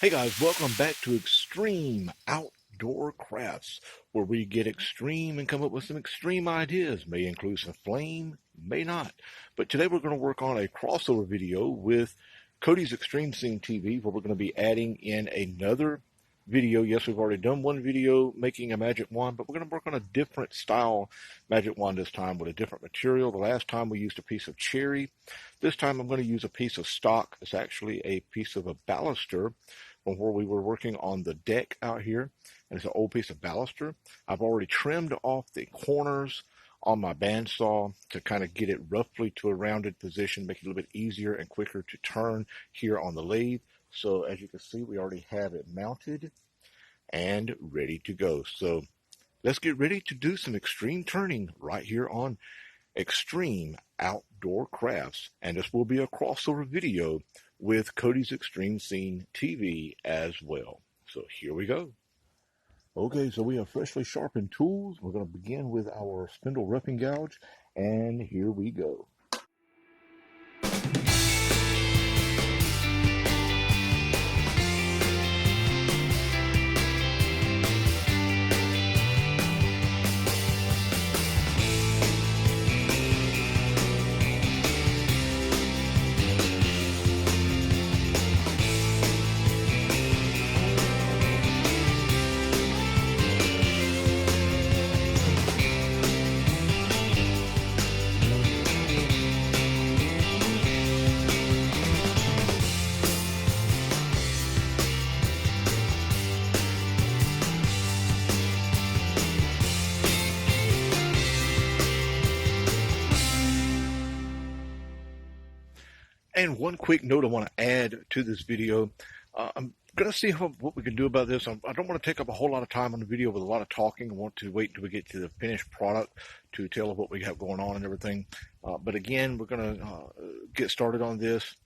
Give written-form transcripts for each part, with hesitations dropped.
Hey guys, welcome back to Extreme Outdoor Crafts, where we get extreme and come up with some extreme ideas. May include some flame, may not. But today we're going to work on a crossover video with Cody's Extreme Scene TV, where we're going to be adding in another video. Yes, we've already done one video making a magic wand, but we're going to work on a different style magic wand this time with a different material. The last time we used a piece of cherry. This time I'm going to use a piece of stock. It's actually a piece of a baluster from where we were working on the deck out here, and it's an old piece of baluster. I've already trimmed off the corners on my bandsaw to kind of get it roughly to a rounded position, make it a little bit easier and quicker to turn here on the lathe. So as you can see, we already have it mounted and ready to go. So let's get ready to do some extreme turning right here on Extreme Outdoor Crafts. And this will be a crossover video with Cody's Extreme Scene TV as well. So here we go. Okay, so we have freshly sharpened tools. We're going to begin with our spindle roughing gouge, and here we go. And one quick note I want to add to this video. I'm going to see what we can do about this. I don't want to take up a whole lot of time on the video with a lot of talking. I want to wait until we get to the finished product to tell what we have going on and everything. But again, we're going to get started on this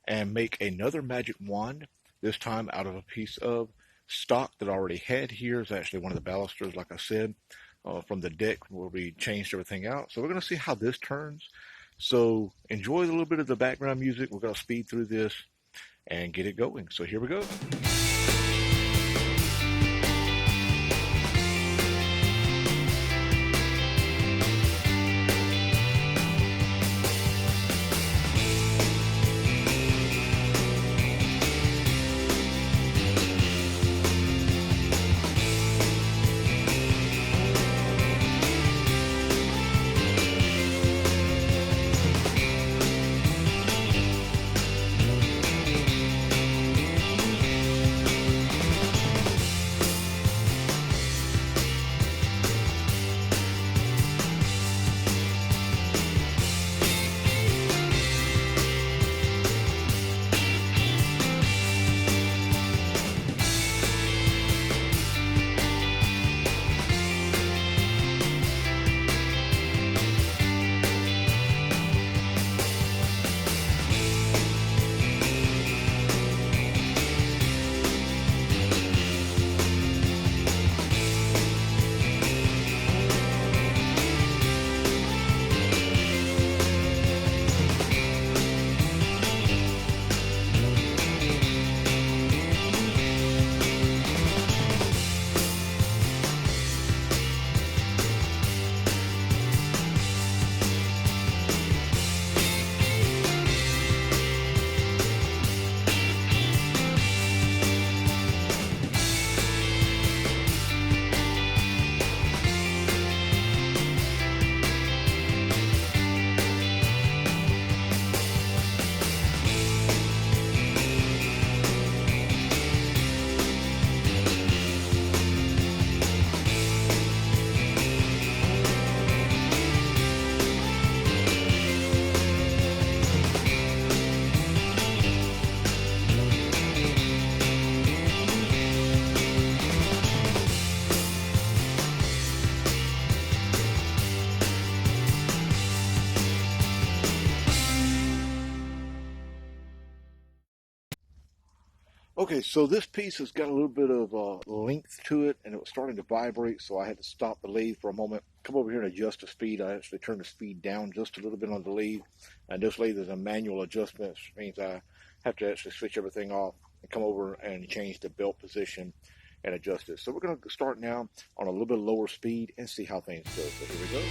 and make another magic wand, this time out of a piece of stock that I already had here. It's actually one of the balusters, like I said, from the deck where we changed everything out. So we're going to see how this turns. So enjoy a little bit of the background music. We're going to speed through this and get it going. So here we go. Okay, so this piece has got a little bit of length to it, and it was starting to vibrate, so I had to stop the lathe for a moment, come over here and adjust the speed. I actually turned the speed down just a little bit on the lathe, and this lathe is a manual adjustment, which means I have to actually switch everything off and come over and change the belt position and adjust it. So we're going to start now on a little bit lower speed and see how things go. So here we go.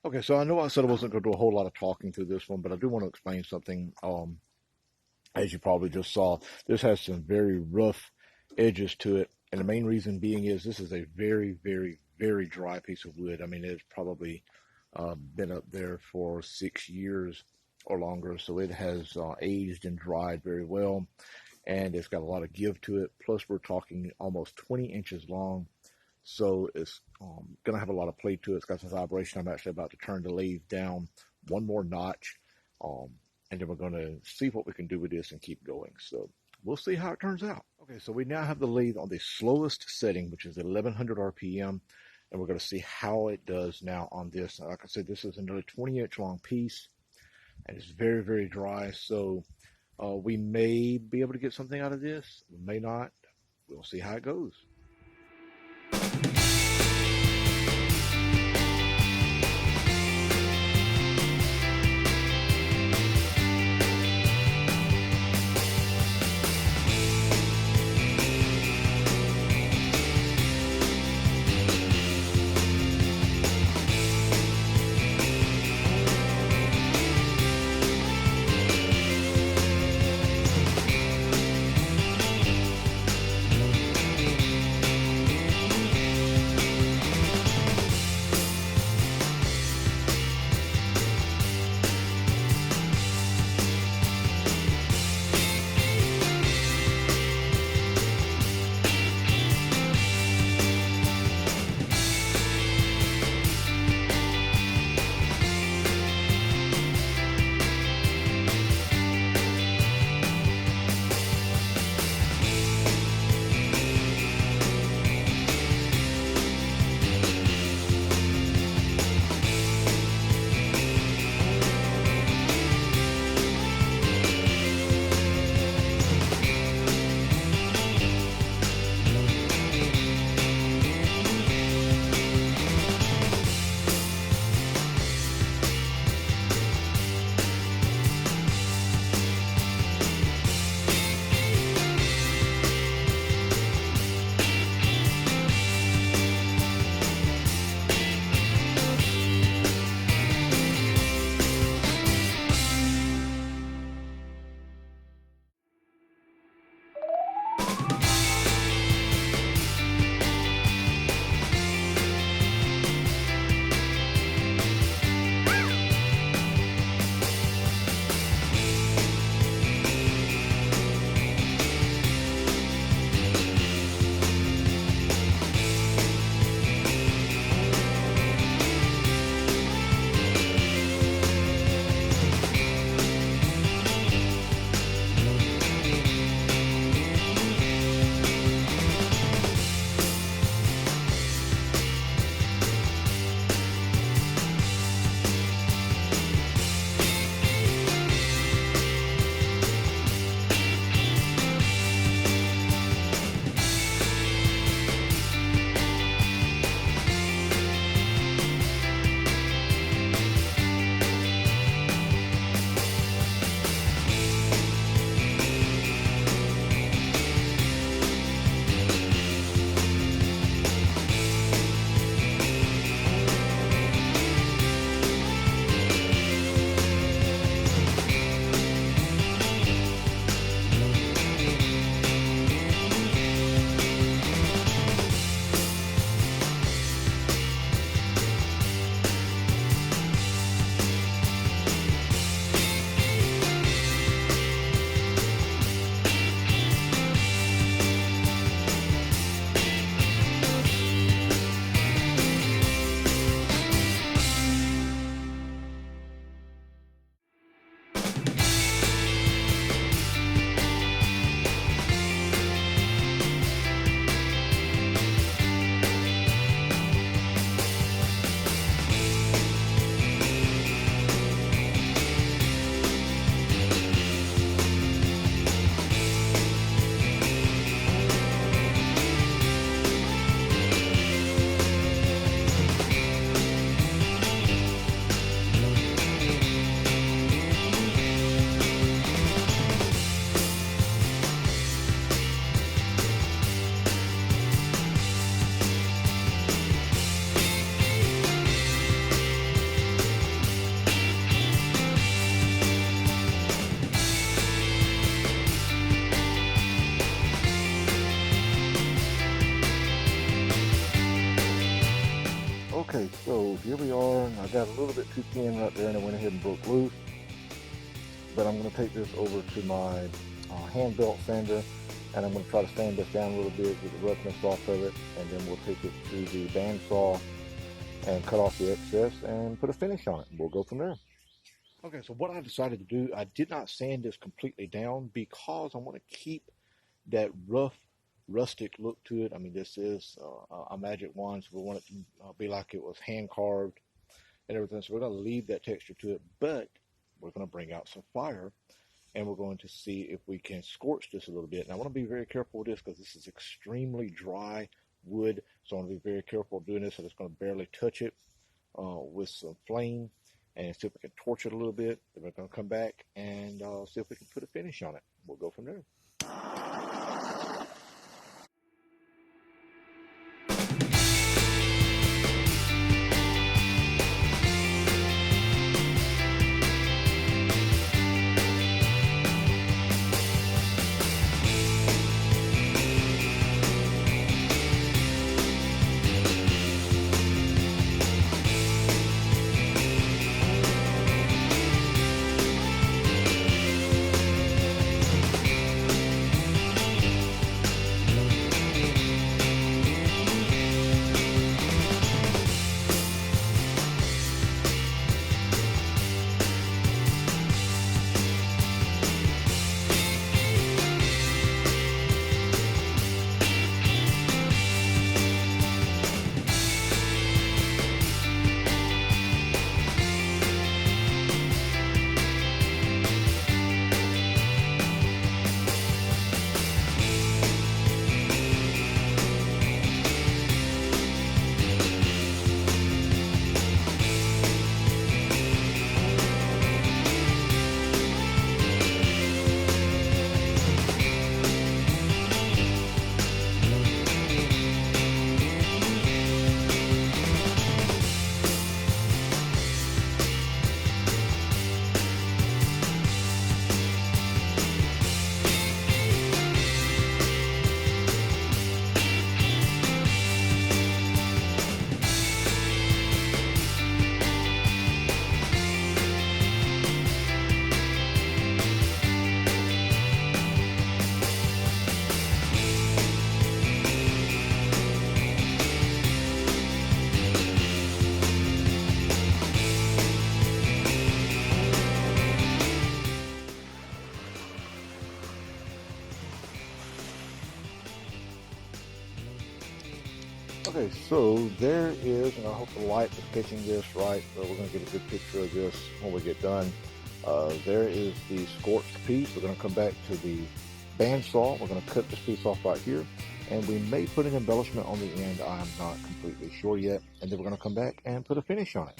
Okay, so I know I said I wasn't going to do a whole lot of talking through this one, but I do want to explain something. As you probably just saw, this has some very rough edges to it, and the main reason being is this is a very, very, very dry piece of wood. I mean, it's probably been up there for 6 years or longer, so it has aged and dried very well, and it's got a lot of give to it. Plus, we're talking almost 20 inches long. So it's going to have a lot of play to it. It's got some vibration. I'm actually about to turn the lathe down one more notch. And then we're going to see what we can do with this and keep going. So we'll see how it turns out. Okay, so we now have the lathe on the slowest setting, which is 1100 RPM. And we're going to see how it does now on this. Like I said, this is another 20-inch long piece. And it's very, very dry. So we may be able to get something out of this. We may not. We'll see how it goes. Okay, so here we are. I got a little bit too thin right there and I went ahead and broke loose. But I'm going to take this over to my hand belt sander and I'm going to try to sand this down a little bit, get the roughness off of it, and then we'll take it to the bandsaw and cut off the excess and put a finish on it. We'll go from there. Okay, so what I decided to do, I did not sand this completely down because I want to keep that rough, rustic look to it. I mean, this is a Magic Wand, so we want it to be like it was hand carved and everything. So we're going to leave that texture to it, but we're going to bring out some fire and we're going to see if we can scorch this a little bit. And I want to be very careful with this because this is extremely dry wood, so I want to be very careful doing this. So I'm just going to barely touch it with some flame and see if we can torch it a little bit. Then we're going to come back and see if we can put a finish on it. We'll go from there. Okay, so there is, and I hope the light is catching this right, so we're going to get a good picture of this when we get done. There is the scorched piece. We're going to come back to the bandsaw. We're going to cut this piece off right here, and we may put an embellishment on the end. I'm not completely sure yet, and then we're going to come back and put a finish on it.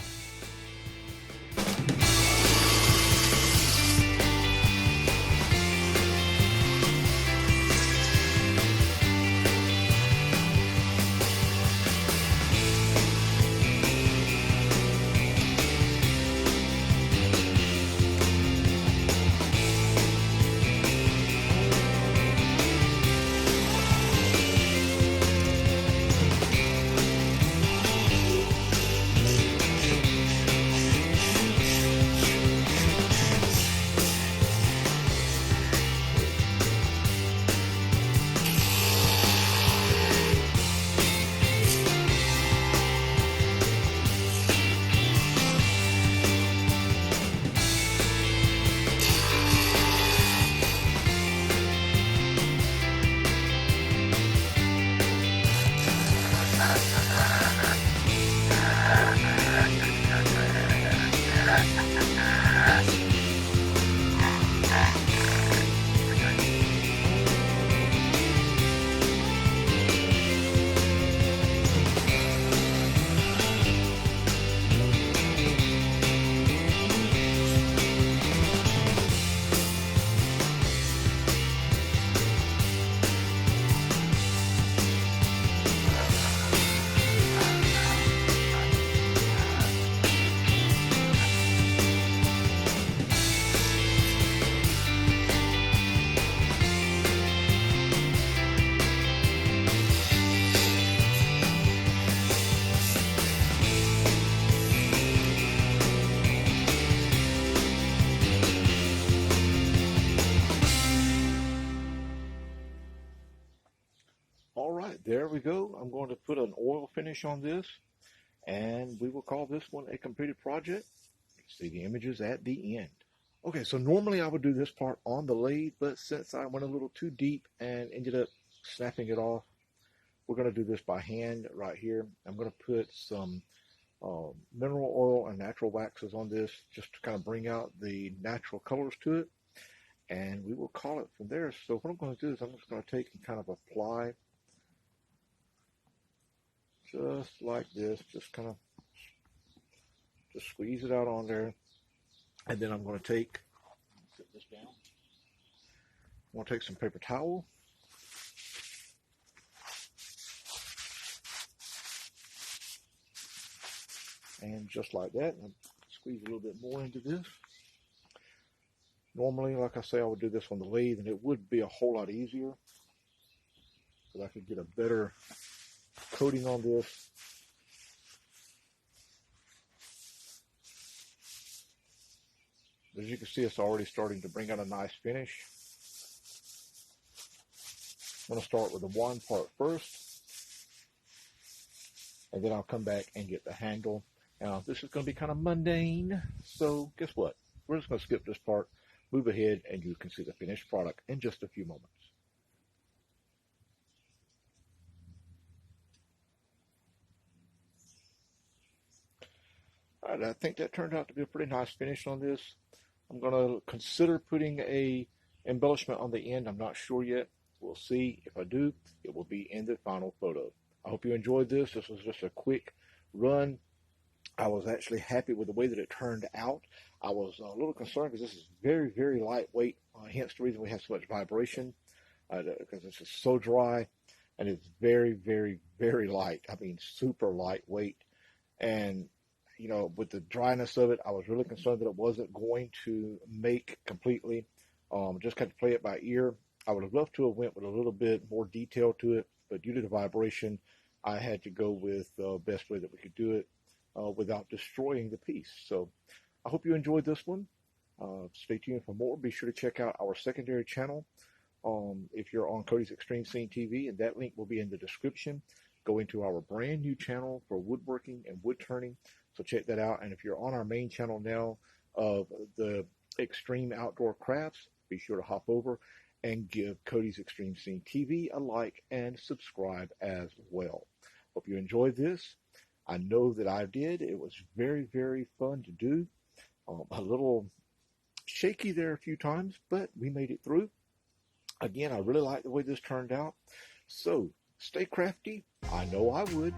we go. I'm going to put an oil finish on this, and we will call this one a completed project. See the images at the end. Okay, so normally I would do this part on the lathe, but since I went a little too deep and ended up snapping it off, we're going to do this by hand right here. I'm going to put some mineral oil and natural waxes on this just to kind of bring out the natural colors to it, and we will call it from there. So what I'm going to do is I'm just going to take and kind of apply just like this, just kind of just squeeze it out on there, and then I'm going to take, sit this down, I'm going to take some paper towel, and just like that, and squeeze a little bit more into this. Normally, like I say, I would do this on the lathe, and it would be a whole lot easier, because I could get a better coating on this. As you can see, it's already starting to bring out a nice finish. I'm going to start with the one part first, and then I'll come back and get the handle. Now, this is going to be kind of mundane, so guess what? We're just going to skip this part, move ahead, and you can see the finished product in just a few moments. All right, I think that turned out to be a pretty nice finish on this. I'm going to consider putting a embellishment on the end. I'm not sure yet. We'll see. If I do, it will be in the final photo. I hope you enjoyed this. This was just a quick run. I was actually happy with the way that it turned out. I was a little concerned because this is very, very lightweight, hence the reason we have so much vibration, because this is so dry, and it's very, very, very light. I mean, super lightweight. And, you know, with the dryness of it, I was really concerned that it wasn't going to make completely. Just kind of play it by ear. I would have loved to have went with a little bit more detail to it, but due to the vibration, I had to go with the best way that we could do it without destroying the piece. So I hope you enjoyed this one. Stay tuned for more. Be sure to check out our secondary channel if you're on Cody's Extreme Scene TV, and that link will be in the description. Go into our brand new channel for woodworking and wood turning, so check that out. And if you're on our main channel now of the Extreme Outdoor Crafts, be sure to hop over and give Cody's Extreme Scene TV a like and subscribe as well. Hope you enjoyed this. I know that I did. It was very, very fun to do. A little shaky there a few times, but we made it through. Again, I really like the way this turned out. So stay crafty. I know I would.